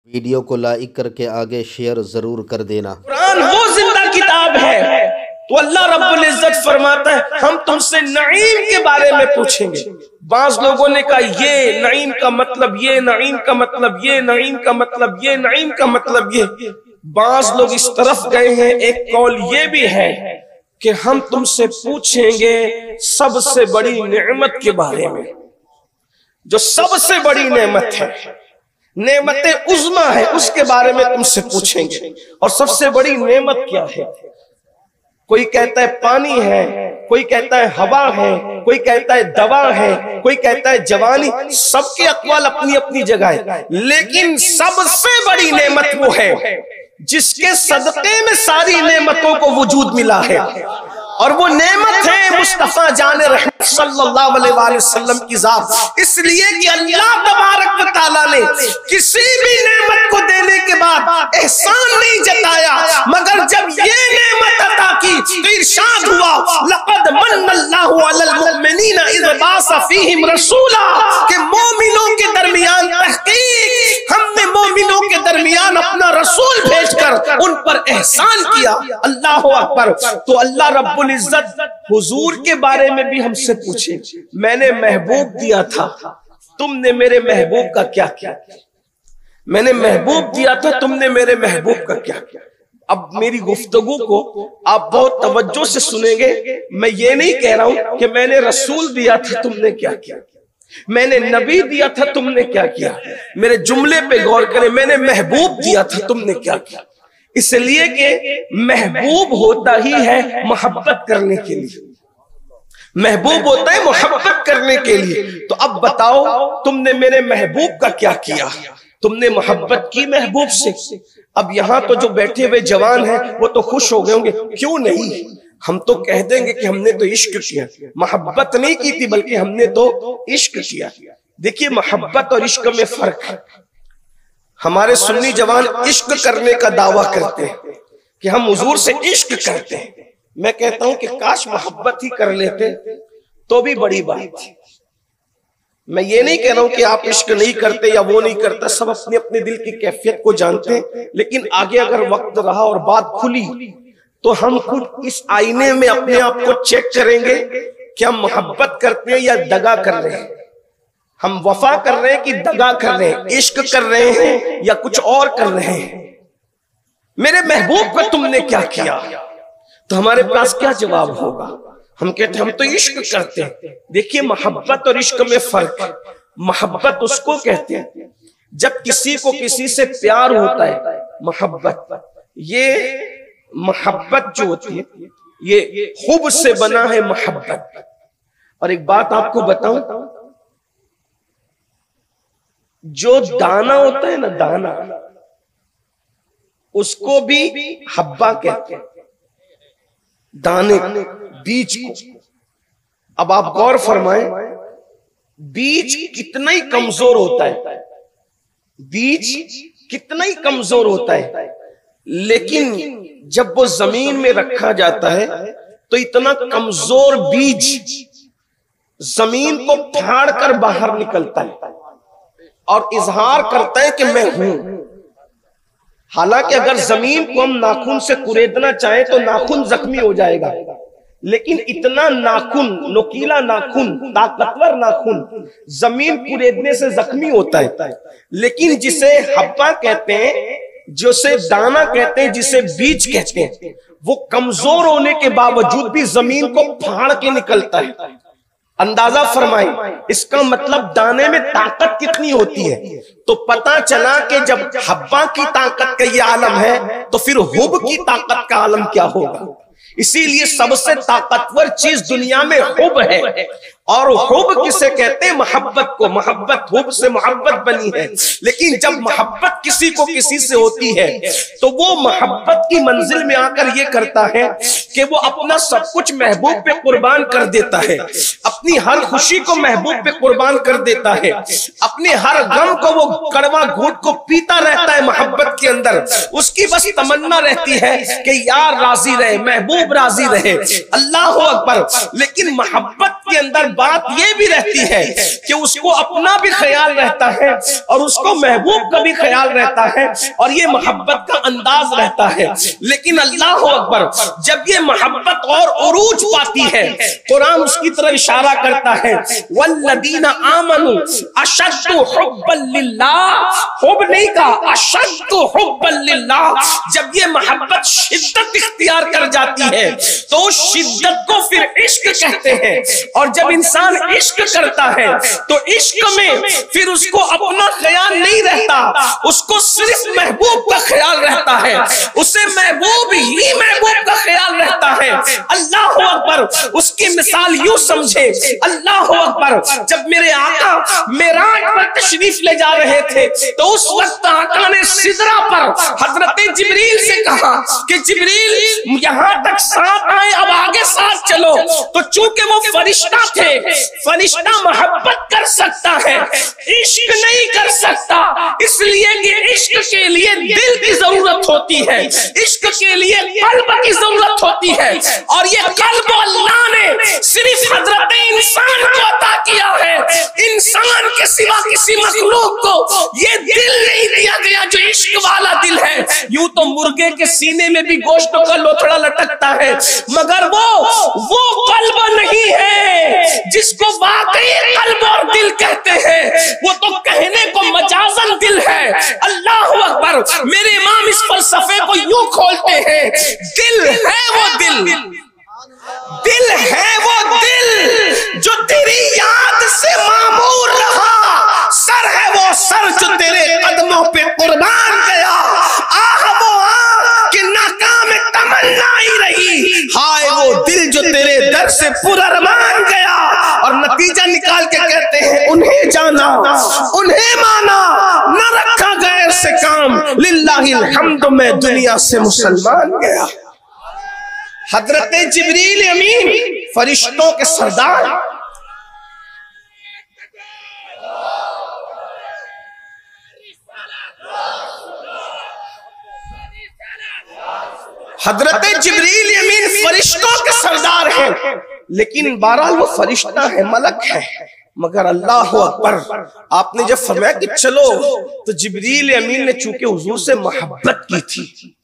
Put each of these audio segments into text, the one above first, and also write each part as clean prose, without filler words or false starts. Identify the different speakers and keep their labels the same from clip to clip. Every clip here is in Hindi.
Speaker 1: वीडियो को लाइक करके आगे शेयर जरूर कर देना।
Speaker 2: कुरान वो जिंदा किताब है। तो अल्लाह रब्बुल इज्जत फरमाता है हम तुमसे नईम के बारे में पूछेंगे। बाज लोगों ने कहा ये नईम का मतलब ये, नईम का मतलब ये, नईम का मतलब ये, नईम का मतलब ये। बाज लोग इस तरफ गए हैं, एक कौल ये भी है कि हम तुमसे पूछेंगे सबसे बड़ी नेमत के बारे में, जो सबसे बड़ी नेमत है, नेमत उज़्मा है, उसके बारे में तुमसे पूछेंगे। और सबसे बड़ी नेमत क्या है? कोई कहता है पानी है, कोई कहता है हवा है, कोई कहता है दवा है, कोई कहता है जवानी। सबके अक़वाल अपनी अपनी जगह है, लेकिन सबसे बड़ी नेमत वो है जिसके सदक़े में सारी नेमतों को वजूद मिला है। और वो नेमत है मुस्तफा जान रहमत सल्लल्लाहु अलैहि वसल्लम की जात। इसलिए कि अल्लाह तबारक व तआला ने किसी भी नेमत को देने के बाद एहसान नहीं जताया, मगर जब ये नेमत अता की तो इरशाद हुआ लक़द मन्नल्लाहु अलल मुमिनीना इज़ बाअसा फ़ीहिम रसूला, कि मोमिनों के दरमियान तहक़ीक़ हमने मोमिनों के दरमियान अपना रसूल भेजकर उन पर एहसान किया। अल्लाह अकबर। तो अल्लाह रब्बुल इज्जत हुजूर के बारे में भी हमसे पूछे, मैंने महबूब दिया था, तुमने मेरे महबूब का क्या किया? मैंने महबूब दिया था, तुमने मेरे महबूब का क्या किया? अब मेरी गुफ्तगू को आप बहुत तवज्जो से सुनेंगे। मैं ये नहीं कह रहा हूं कि मैंने रसूल दिया था, तुमने क्या किया, मैंने नबी दिया था, तुमने क्या किया। मेरे जुमले पे गौर करें, मैंने महबूब दिया था, तुमने क्या किया। इसलिए कि महबूब होता ही है मोहब्बत करने के लिए, महबूब होता है मोहब्बत करने के लिए। तो अब बताओ तुमने मेरे महबूब का क्या किया? तुमने मोहब्बत की महबूब से। अब यहाँ तो जो बैठे हुए जवान हैं वो तो खुश हो गए होंगे, क्यों नहीं? हम तो कह देंगे कि हमने तो इश्क किया, मोहब्बत नहीं की थी बल्कि हमने तो इश्क किया। देखिए मोहब्बत और इश्क में फर्क है। हमारे सुन्नी जवान इश्क करने का दावा करते हैं कि हम हुजूर से इश्क करते हैं। मैं कहता हूं कि काश मोहब्बत ही कर लेते तो भी बड़ी बात थी। मैं ये नहीं कह रहा हूं कि आप इश्क नहीं करते या वो नहीं करता, सब अपने अपने दिल की कैफियत को जानते हैं। लेकिन आगे अगर वक्त रहा और बात खुली तो हम खुद इस आईने में अपने आप को चेक करेंगे कि हम मोहब्बत करते हैं या दगा कर रहे हैं, हम वफा कर रहे हैं कि दगा कर रहे हैं, इश्क कर रहे हैं या कुछ और कर रहे हैं। मेरे महबूब को तुमने क्या किया? तो हमारे पास क्या जवाब होगा? हम कहते हम तो इश्क करते हैं। देखिए मोहब्बत और इश्क में फर्क। मोहब्बत उसको कहते हैं जब किसी को किसी से प्यार होता है, मोहब्बत। ये मोहब्बत जो होती है ये हुब से बना है मोहब्बत। और एक बात आपको बताऊं, जो दाना होता है ना, दाना, उसको भी हब्बा कहते हैं, दाने, बीज को। अब आप गौर फरमाएं, बीज कितना ही कमजोर होता है, बीज कितना ही कमजोर होता है, लेकिन जब वो जमीन में रखा जाता है तो इतना कमजोर बीज जमीन को फाड़ कर बाहर निकलता है और इजहार करता है कि मैं हूं। हालांकि अगर जमीन को हम नाखून से कुरेदना चाहें तो नाखून जख्मी हो जाएगा, लेकिन इतना नाखून, नुकीला नाखून, ताकतवर नाखून जमीन कुरेदने से जख्मी होता है। लेकिन जिसे हब्बा कहते हैं, जिसे दाना कहते हैं, जिसे बीज कहते हैं, वो कमजोर होने के बावजूद भी जमीन को फाड़ के निकलता है। अंदाजा फरमाएं, इसका मतलब दाने में ताकत कितनी होती है। तो पता चला कि जब हब्बा की ताकत का ये आलम है तो फिर हुब की ताकत का आलम क्या होगा। इसीलिए सबसे ताकतवर चीज दुनिया में हुब है। और हुब किसे कहते हैं? मोहब्बत को। मोहब्बत, हुब से मोहब्बत बनी है। लेकिन जब मोहब्बत किसी को किसी से होती है तो वो मोहब्बत की मंजिल में आकर ये करता है कि वो अपना सब कुछ महबूब पे कुर्बान कर देता है, अपनी हर खुशी को महबूब पे कुर्बान कर देता है, अपने हर गम को वो कड़वा घूंट को पीता रहता है मोहब्बत के अंदर उसकी बस तमन्ना रहती है कि यार राजी रहे, महबूब राजी रहे, अल्लाह अकबर। लेकिन मोहब्बत के अंदर बात यह भी रहती है कि उसको अपना भी ख्याल रहता है और उसको महबूब का भी ख्याल रहता है, और ये मोहब्बत का अंदाज रहता है। लेकिन अल्लाह अकबर, जब ये मोहब्बत और उरूज पाती है, कुरान उसकी तरफ इशारा करता है, वल्लदीना आमनू अशद्दु हुब्बन लिल्लाह। हुब नहीं कहा, अशद्दु हुब्बन लिल्लाह। जब ये मोहब्बत शिद्दत इख्तियार कर जाती है तो उस शिद्दत को फिर इश्क कहते हैं। और जब इंसान इश्क करता है तो इश्क में फिर उसको अपना ख्याल नहीं रहता, उसको सिर्फ महबूब का ख्याल रहता है, उसे महबूब ही महबूब का ख्याल रहता है। अल्लाह अकबर। उसकी मिसाल यूं समझे, अल्लाह अकबर, जब मेरे आका मेराज पर तशरीफ ले जा रहे थे तो उस वक्त आका ने सिदरा पर हजरत जिब्रील से कहा कि जिब्रील यहां तक साथ आए, अब आगे साथ चलो। तो चूंकि वो फरिश्ता थे, फरिश्ता मोहब्बत कर सकता है, इश्क नहीं कर सकता, इसलिए कि इश्क के लिए दिल की जरूरत होती है, इश्क के लिए कल्ब की जरूरत होती है। और ये कल्ब अल्लाह ने सिर्फ हजरत इंसान को अता किया है। इंसान के सिवा किसी मखलूक को ये दिल नहीं दिया गया जो इश्क वाला दिल है। यूं तो मुर्गे के सीने में भी गोश्त का लोथड़ा लटकता है, मगर वो कल्ब नहीं है जिसको वाकई कल्ब और दिल कहते हैं, वो तो कहने को मजाजन दिल है। अल्लाह अकबर। मेरे इमाम इस फलसफे को यूं खोलते हैं, दिल है वो दिल, दिल है वो दिल जो तेरी याद से मामूर रहा, सर है वो सर जो तेरे कदमों पे कुर्बान गया, आह वो आह कि नाकाम तमन्ना ही रही, हाय वो दिल जो तेरे दर से पुररमान गया। और नतीजा निकाल के कहते हैं, उन्हें जाना उन्हें माना, न रखा गैर से काम, लिल्लाहिल हम्द में दुनिया से मुसलमान गया। हजरत जिब्रील अमीन फरिश्तों के सरदार, हजरत जिब्रील अमीन फरिश्तों के सरदार हैं, लेकिन बहरहाल वो फरिश्ता है, मलक है। मगर अल्लाह अकबर, आपने जब फरमाया कि चलो, तो जिब्रील अमीन ने चूंकि हुजूर से मोहब्बत की थी,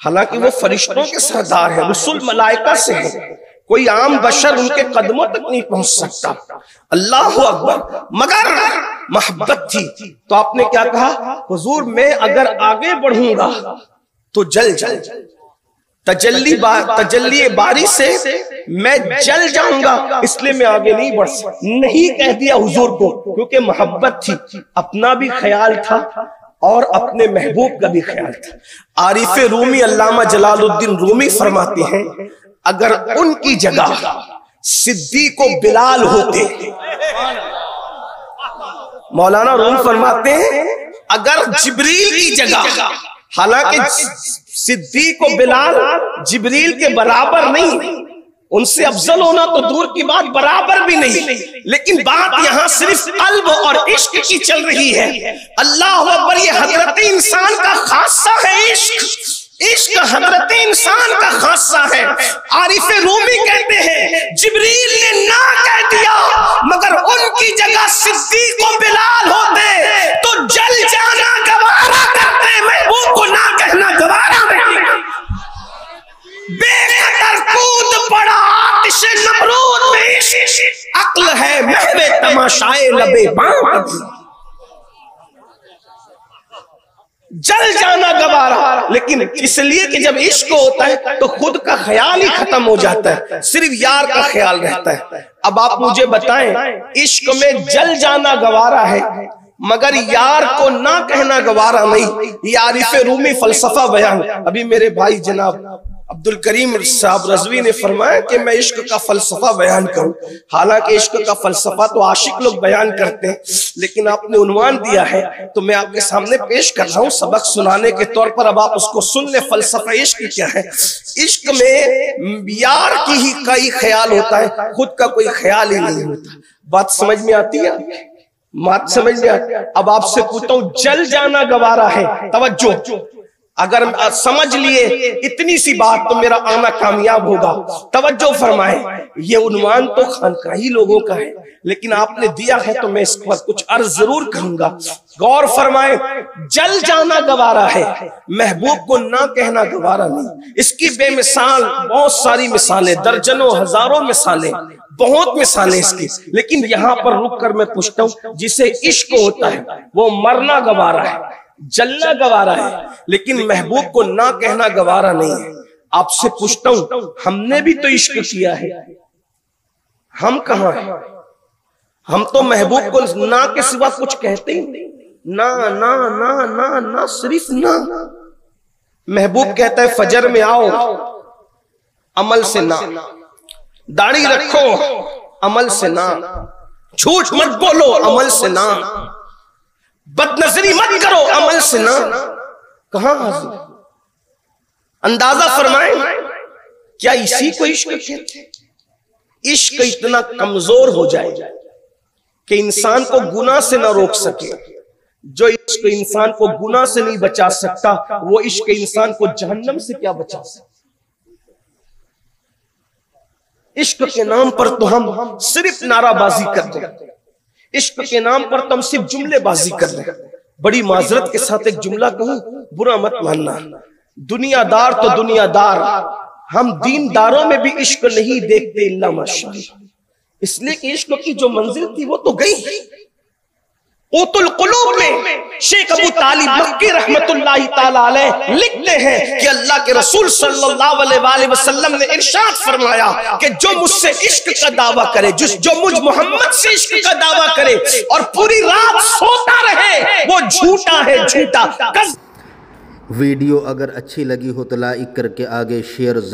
Speaker 2: हालांकि वो फरिश्तों के सरदार है, रुसूल मलाइका से है, कोई आम बशर उनके कदमों तक नहीं पहुंच सकता। अल्लाह अकबर। मगर मोहब्बत थी तो आपने क्या कहा, हुजूर मैं अगर आगे बढ़ूंगा तो जल तजल्ली बारी से मैं जल जाऊंगा, इसलिए मैं आगे नहीं बढ़ सकता। नहीं कह दिया हुजूर को, क्योंकि मोहब्बत थी, अपना भी ख्याल था और अपने महबूब का भी ख्याल था। आरिफ रूमी अल्लामा जलालुद्दीन रूमी फरमाते हैं, अगर उनकी जगह सिद्दीक को बिलाल होते, मौलाना रूम फरमाते हैं अगर जिब्रील की जगह, हालांकि सिद्दीक को बिलाल जिब्रील के बराबर नहीं, उनसे अफजल होना तो दूर की बात, बराबर भी नहीं, लेकिन बात यहां सिर्फ कल्ब और इश्क की चल रही है। अल्लाह अकबर। ये हजरत इंसान का खासा है, इश्क हजरत इंसान का खासा है। आरिफ रूमी कहते हैं, जिब्रील ने ना कह दिया, मगर उनकी जगह सिद्दीक को बिलाल होते तो जल जाना गवारा करते, महबूब को ना कहना गवारा नहीं। बेखतर कूद पड़ा आतिशे नमरूद में, अक्ल है महवे तमाशाए लबे बाम, जल जाना गवारा। लेकिन इसलिए कि जब इश्क होता है तो खुद का ख्याल ही खत्म हो जाता है, सिर्फ यार का ख्याल रहता है। अब आप मुझे बताएं, इश्क में जल जाना गवारा है मगर यार को ना कहना गवारा नहीं। ये आरिफ रूमी फलसफा बयान, अभी मेरे भाई जनाब अब्दुल करीम साहब रजवी ने फरमाया कि मैं इश्क का फलसफा बयान करूं। हालांकि इश्क का फलसफा तो आशिक लोग बयान करते हैं, लेकिन आपने उन्वान दिया है तो मैं आपके सामने पेश कर रहा हूं सबक सुनाने के तौर पर। अब आप उसको सुन ले, फलसफा इश्क क्या है। इश्क में यार की ही कई ख्याल होता है, खुद का कोई ख्याल ही नहीं होता। बात समझ में आती है? बात समझ में आती है? अब आपसे पूछता हूं, जल जाना गवारा है, तवज्जो, अगर समझ लिए इतनी सी बात तो मेरा आना कामयाब होगा। तवज्जो फरमाए, ये उन्वान तो खानकाही लोगों का है, लेकिन आपने दिया है तो मैं इस पर कुछ अर्ज जरूर कहूंगा। गौर फरमाए, जल जाना गवारा है, महबूब को ना कहना गवारा नहीं। इसकी बेमिसाल बहुत सारी मिसालें, दर्जनों हजारों मिसालें, बहुत मिसालें इसकी, लेकिन यहां पर रुक कर मैं पूछता हूं, जिसे इश्क होता है वो मरना गवारा है, जलना गवारा है, लेकिन महबूब को ना कहना गवारा नहीं है। आपसे पूछता हूं, हमने भी तो इश्क किया है, हम कहां हैं? हम तो महबूब को ना के सिवा कुछ कहते ही नहीं। ना ना ना ना ना, सिर्फ ना। महबूब कहता है फजर में आओ, अमल से ना, दाढ़ी रखो, अमल से ना, झूठ मत बोलो, अमल से ना, बदनजरी मत करो, अमल से ना। कहां हाजिर? अंदाजा फरमाए, क्या इसी को इश्क कहते? इश्क इतना कमजोर हो जाए कि इंसान को गुनाह से ना रोक सके। जो इश्क इंसान को गुनाह से नहीं बचा सकता, वो इश्क इंसान को जहन्नम से क्या बचा सकता? इश्क के नाम पर तो हम सिर्फ नाराबाजी करते हैं, इश्क के नाम पर तो हम सिर्फ जुमलेबाजी कर रहे हैं। बड़ी माजरत के साथ एक जुमला कहूं, बुरा मत मानना। दुनियादार तो दुनियादार, हम दीनदारों में भी इश्क नहीं देखते इल्ला माशाअल्लाह। इसलिए कि इश्क की जो मंजिल थी वो तो गई। ऊतुल कुलूब में शेख अबू तालिब मक्की रहमतुल्लाहि ताला अलैह लिखते हैं कि अल्लाह के रसूल सल्लल्लाहु अलैहि वसल्लम ने इरशाद फरमाया कि जो मुझसे इश्क का दावा करे, जो मुझ मोहम्मद से इश्क का दावा करे और पूरी रात सोता रहे, वो झूठा है, झूठा।
Speaker 1: वीडियो अगर अच्छी लगी हो तो लाइक करके आगे शेयर जरूर।